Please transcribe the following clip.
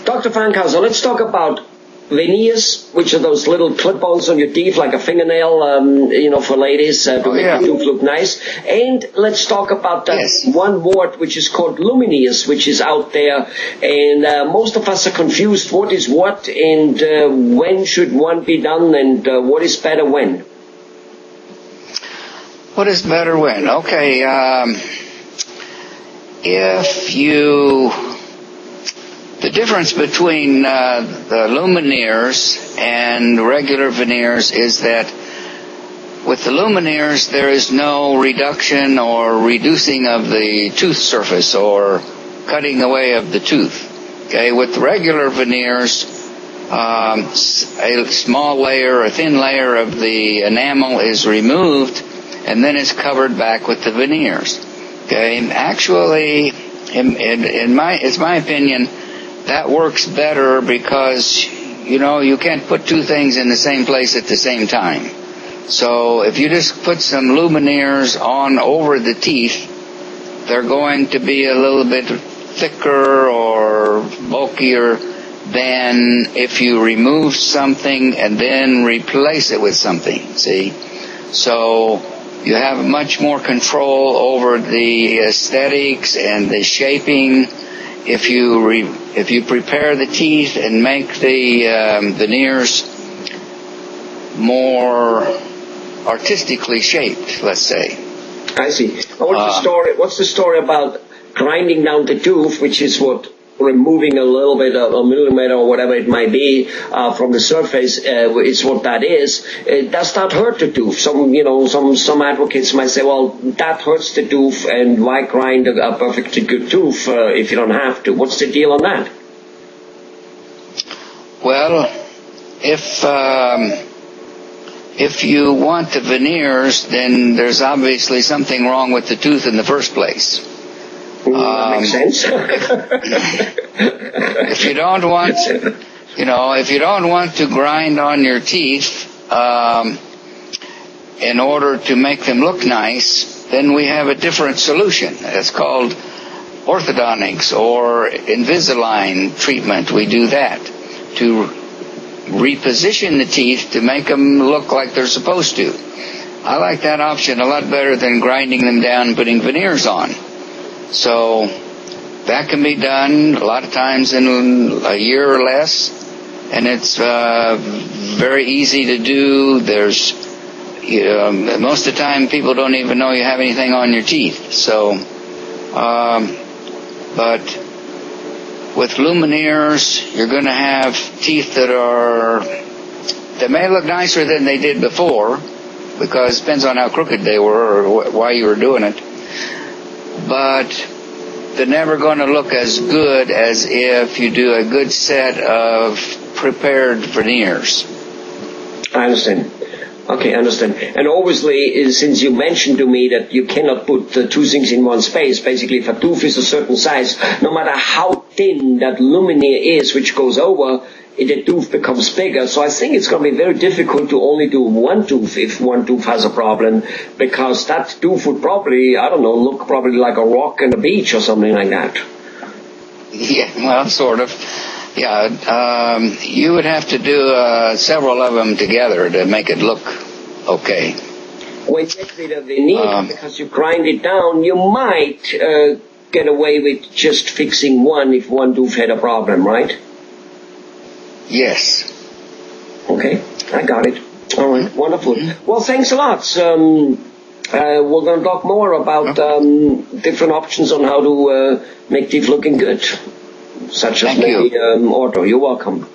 Dr. Fankhauser, let's talk about veneers, which are those little clip-ons on your teeth, like a fingernail, for ladies to make the tooth look nice. And let's talk about that one word which is called Lumineers, which is out there. And most of us are confused what is what and when should one be done and what is better when. What is better when? Okay, the difference between the Lumineers and regular veneers is that with the Lumineers there is no reduction or reducing of the tooth surface or cutting away of the tooth. Okay, with regular veneers, a small layer, a thin layer of the enamel is removed and then it's covered back with the veneers. Okay, actually, it's my opinion, that works better because, you can't put two things in the same place at the same time. So if you just put some Lumineers on over the teeth, they're going to be a little bit thicker or bulkier than if you remove something and then replace it with something, see? So you have much more control over the aesthetics and the shaping if you prepare the teeth and make the veneers more artistically shaped, let's say. I see. What's the story about grinding down the tooth, which is what removing a little bit of a millimeter or whatever it might be from the surface is what that is. Does that hurt the tooth? Some advocates might say, well, that hurts the tooth, and why grind a perfectly good tooth if you don't have to? What's the deal on that? Well, if you want the veneers, then there's obviously something wrong with the tooth in the first place. That makes sense. If you don't want to grind on your teeth in order to make them look nice, then we have a different solution. It's called orthodontics or Invisalign treatment. We do that to reposition the teeth to make them look like they're supposed to. I like that option a lot better than grinding them down and putting veneers on. So that can be done a lot of times in a year or less, and it's very easy to do. There's most of the time people don't even know you have anything on your teeth. So, but with Lumineers, you're going to have teeth that may look nicer than they did before, because it depends on how crooked they were or why you were doing it. But they're never going to look as good as if you do a good set of prepared veneers. I understand. Okay, I understand. And obviously, since you mentioned to me that you cannot put two things in one space, basically if a tooth is a certain size, no matter how thin that lumineer is, which goes over, the tooth becomes bigger. So I think it's going to be very difficult to only do one tooth if one tooth has a problem, because that tooth would probably, look probably like a rock on the beach or something like that. Yeah, well, sort of. Yeah, you would have to do several of them together to make it look okay. When you get rid of the veneer, because you grind it down, you might get away with just fixing one if one tooth had a problem, right? Yes. Okay, I got it. All right, wonderful. Well, thanks a lot. We're going to talk more about different options on how to make teeth looking good, such as maybe ortho. You're welcome.